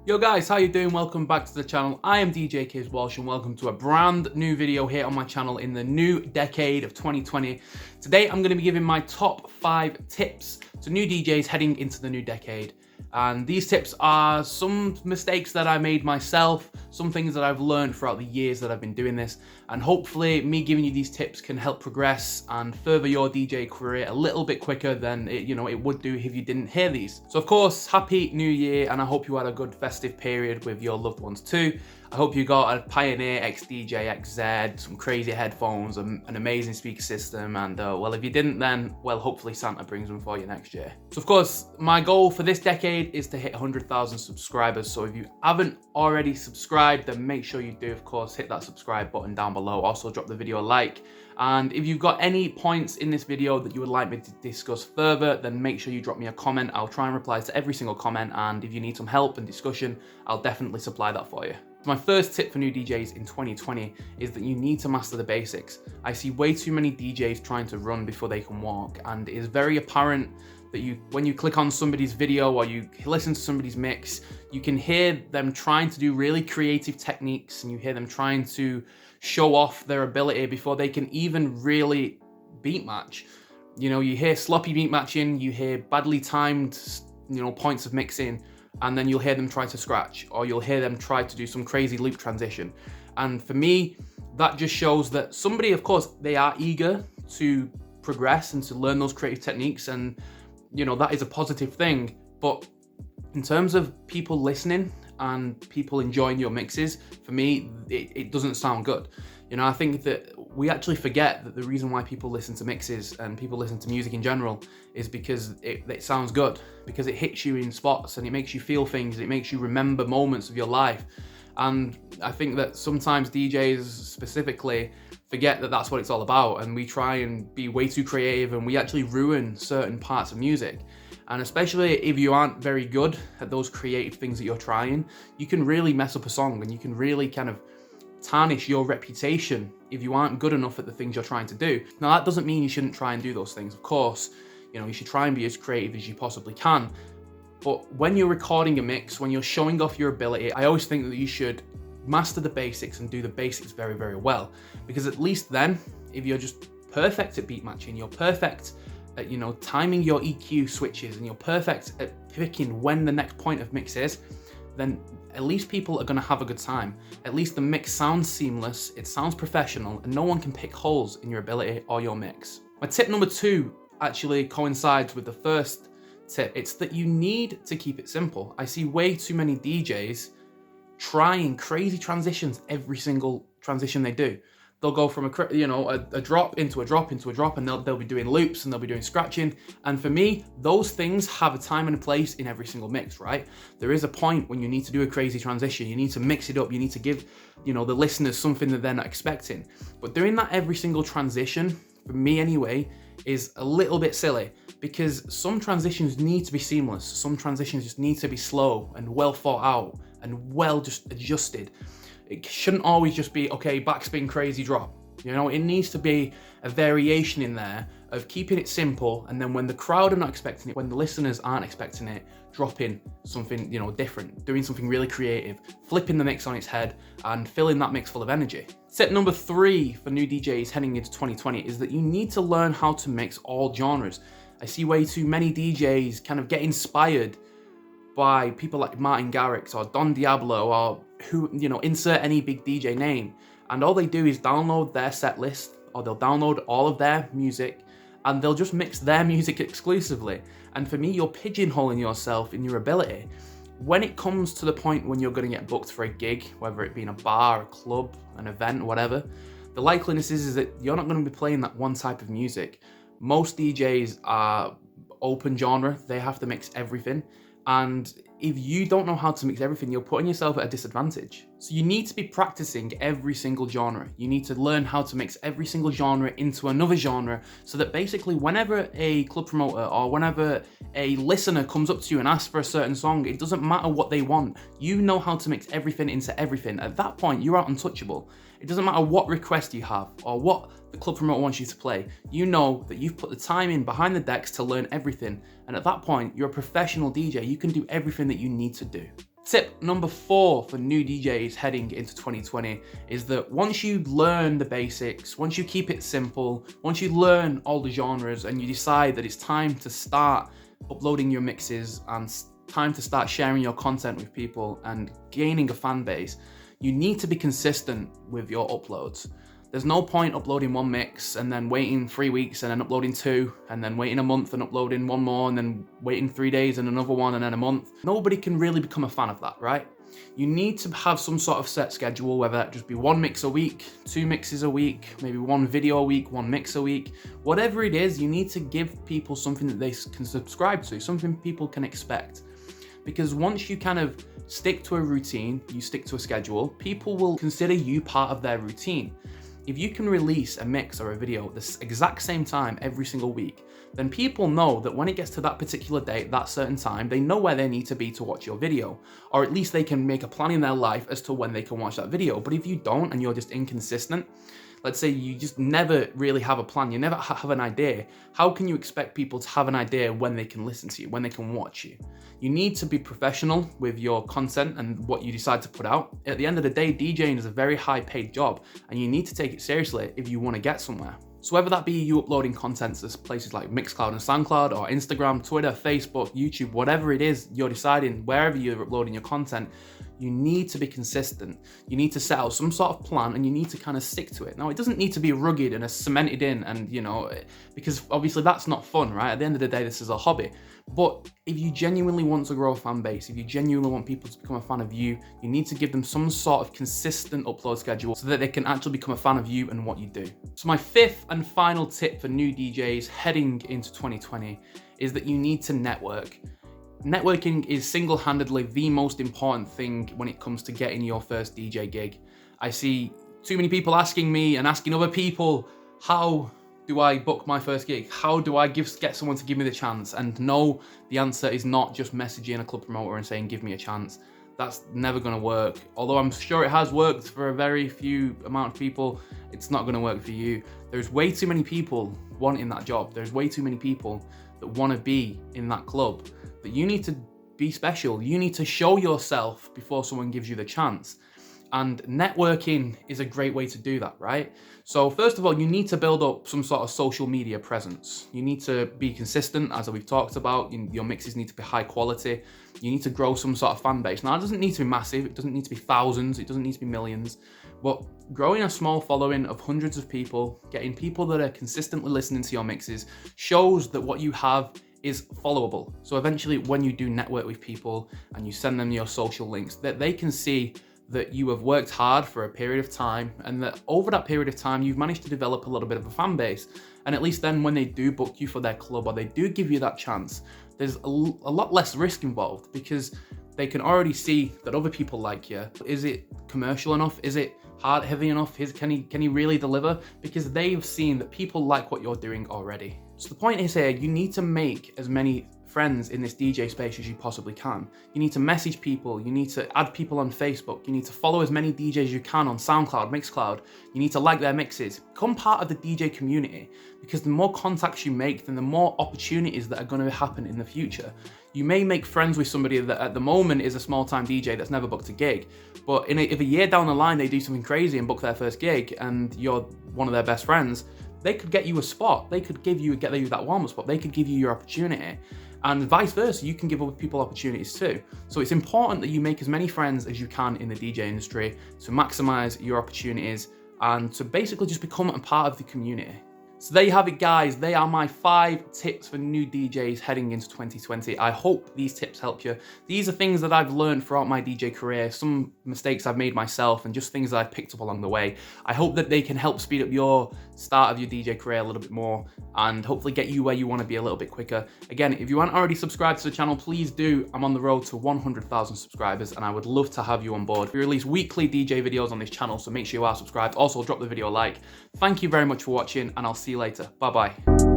Yo guys, how you doing? Welcome back to the channel. I am DJ Kiz Walsh and welcome to a brand new video here on my channel in the new decade of 2020. Today I'm going to be giving my top 5 tips to new DJs heading into the new decade. And these tips are some mistakes that I made myself, some things that I've learned throughout the years that I've been doing this, and hopefully me giving you these tips can help progress and further your DJ career a little bit quicker than it would do if you didn't hear these. So of course, happy new year, and I hope you had a good festive period with your loved ones too. I hope you got a Pioneer XDJ XZ, some crazy headphones, an amazing speaker system, and well, if you didn't then, well, hopefully Santa brings them for you next year. So of course, my goal for this decade is to hit 100,000 subscribers, so if you haven't already subscribed, then make sure you do, of course, hit that subscribe button down below. Also drop the video a like, and if you've got any points in this video that you would like me to discuss further, then make sure you drop me a comment. I'll try and reply to every single comment, and if you need some help and discussion, I'll definitely supply that for you. My first tip for new DJs in 2020 is that you need to master the basics. I see way too many DJs trying to run before they can walk, and it is very apparent that when you click on somebody's video or you listen to somebody's mix, you can hear them trying to do really creative techniques, and you hear them trying to show off their ability before they can even really beat match. You hear sloppy beat matching, you hear badly timed, points of mixing, and then you'll hear them try to scratch, or you'll hear them try to do some crazy loop transition. And for me, that just shows that somebody, of course, they are eager to progress and to learn those creative techniques, and that is a positive thing. But in terms of people listening and people enjoying your mixes, for me, it doesn't sound good. I think that we actually forget that the reason why people listen to mixes and people listen to music in general is because it sounds good, because it hits you in spots and it makes you feel things, it makes you remember moments of your life. And I think that sometimes DJs specifically forget that that's what it's all about, and we try and be way too creative, and we actually ruin certain parts of music. And especially if you aren't very good at those creative things that you're trying, you can really mess up a song, and you can really kind of tarnish your reputation if you aren't good enough at the things you're trying to do. Now, that doesn't mean you shouldn't try and do those things. Of course, you should try and be as creative as you possibly can. But when you're recording a mix, when you're showing off your ability, I always think that you should master the basics and do the basics very, very well. Because at least then, if you're just perfect at beat matching, you're perfect at, timing your EQ switches, and you're perfect at picking when the next point of mix is, then at least people are going to have a good time. At least the mix sounds seamless, it sounds professional, and no one can pick holes in your ability or your mix. My tip number 2 actually coincides with the first tip. It's that you need to keep it simple. I see way too many DJs trying crazy transitions every single transition they do. They'll go from a drop into a drop into a drop, and they'll be doing loops and they'll be doing scratching. And for me, those things have a time and a place in every single mix, right? There is a point when you need to do a crazy transition. You need to mix it up. You need to give, the listeners something that they're not expecting. But doing that every single transition, for me anyway, is a little bit silly, because some transitions need to be seamless. Some transitions just need to be slow and well thought out and well just adjusted. It shouldn't always just be, okay, backspin, crazy drop. It needs to be a variation in there of keeping it simple, and then when the crowd are not expecting it, when the listeners aren't expecting it, dropping something, different, doing something really creative, flipping the mix on its head, and filling that mix full of energy. Tip number 3 for new DJs heading into 2020 is that you need to learn how to mix all genres. I see way too many DJs kind of get inspired by people like Martin Garrix or Don Diablo, or who, insert any big DJ name, and all they do is download their set list, or they'll download all of their music, and they'll just mix their music exclusively. And for me, you're pigeonholing yourself in your ability. When it comes to the point when you're going to get booked for a gig, whether it be in a bar, a club, an event, whatever, the likeliness is that you're not going to be playing that one type of music. Most DJs are open genre, they have to mix everything. And if you don't know how to mix everything, you're putting yourself at a disadvantage. So you need to be practicing every single genre. You need to learn how to mix every single genre into another genre, so that basically whenever a club promoter or whenever a listener comes up to you and asks for a certain song, it doesn't matter what they want. You know how to mix everything into everything. At that point, you're out untouchable. It doesn't matter what request you have or what the club promoter wants you to play. You know that you've put the time in behind the decks to learn everything. And at that point, you're a professional DJ. You can do everything that you need to do. Tip number 4 for new DJs heading into 2020 is that once you learn the basics, once you keep it simple, once you learn all the genres and you decide that it's time to start uploading your mixes and time to start sharing your content with people and gaining a fan base, you need to be consistent with your uploads. There's no point uploading one mix and then waiting 3 weeks and then uploading 2 and then waiting a month and uploading 1 more and then waiting 3 days and another one and then a month. Nobody can really become a fan of that, right? You need to have some sort of set schedule, whether that just be 1 mix a week, 2 mixes a week, maybe 1 video a week, 1 mix a week. Whatever it is, you need to give people something that they can subscribe to, something people can expect. Because once you kind of stick to a routine, you stick to a schedule, people will consider you part of their routine. If you can release a mix or a video at the exact same time every single week, then people know that when it gets to that particular date, that certain time, they know where they need to be to watch your video. Or at least they can make a plan in their life as to when they can watch that video. But if you don't and you're just inconsistent, let's say you just never really have a plan, you never have an idea, how can you expect people to have an idea when they can listen to you, when they can watch you? You need to be professional with your content and what you decide to put out. At the end of the day, DJing is a very high paid job and you need to take it seriously if you want to get somewhere. So whether that be you uploading content to places like Mixcloud and SoundCloud or Instagram, Twitter, Facebook, YouTube, whatever it is you're deciding, wherever you're uploading your content, you need to be consistent. You need to set out some sort of plan and you need to kind of stick to it. Now, it doesn't need to be rugged and cemented in and, you know, because obviously that's not fun, right? At the end of the day, this is a hobby. But if you genuinely want to grow a fan base, if you genuinely want people to become a fan of you, you need to give them some sort of consistent upload schedule so that they can actually become a fan of you and what you do. So my 5th and final tip for new DJs heading into 2020 is that you need to network. Networking is single-handedly the most important thing when it comes to getting your first DJ gig. I see too many people asking me and asking other people, how do I book my first gig? How do I get someone to give me the chance? And no, the answer is not just messaging a club promoter and saying, give me a chance. That's never gonna work. Although I'm sure it has worked for a very few amount of people, it's not gonna work for you. There's way too many people wanting that job. There's way too many people that wanna be in that club. But you need to be special. You need to show yourself before someone gives you the chance. And networking is a great way to do that, right? So first of all, you need to build up some sort of social media presence. You need to be consistent, as we've talked about. Your mixes need to be high quality. You need to grow some sort of fan base. Now, it doesn't need to be massive. It doesn't need to be thousands. It doesn't need to be millions. But growing a small following of hundreds of people, getting people that are consistently listening to your mixes, shows that what you have is followable. So eventually, when you do network with people and you send them your social links, that they can see that you have worked hard for a period of time and that over that period of time, you've managed to develop a little bit of a fan base. And at least then when they do book you for their club or they do give you that chance, there's a lot less risk involved because they can already see that other people like you. Is it commercial enough? Is it heavy enough? Can he really deliver? Because they've seen that people like what you're doing already. So the point is here, you need to make as many friends in this DJ space as you possibly can. You need to message people, you need to add people on Facebook, you need to follow as many DJs as you can on SoundCloud, Mixcloud, you need to like their mixes. Become part of the DJ community, because the more contacts you make, then the more opportunities that are going to happen in the future. You may make friends with somebody that at the moment is a small-time DJ that's never booked a gig, but if a year down the line they do something crazy and book their first gig and you're one of their best friends, they could get you a spot, they could get you that warm-up spot, they could give you your opportunity. And vice versa, you can give other people opportunities too. So it's important that you make as many friends as you can in the DJ industry to maximize your opportunities and to basically just become a part of the community. So there you have it, guys. They are my 5 tips for new DJs heading into 2020. I hope these tips help you. These are things that I've learned throughout my DJ career, some mistakes I've made myself, and just things that I've picked up along the way. I hope that they can help speed up your start of your DJ career a little bit more and hopefully get you where you want to be a little bit quicker. Again, if you aren't already subscribed to the channel, please do. I'm on the road to 100,000 subscribers and I would love to have you on board. We release weekly DJ videos on this channel, so make sure you are subscribed. Also, drop the video a like. Thank you very much for watching and I'll see you later. Bye-bye.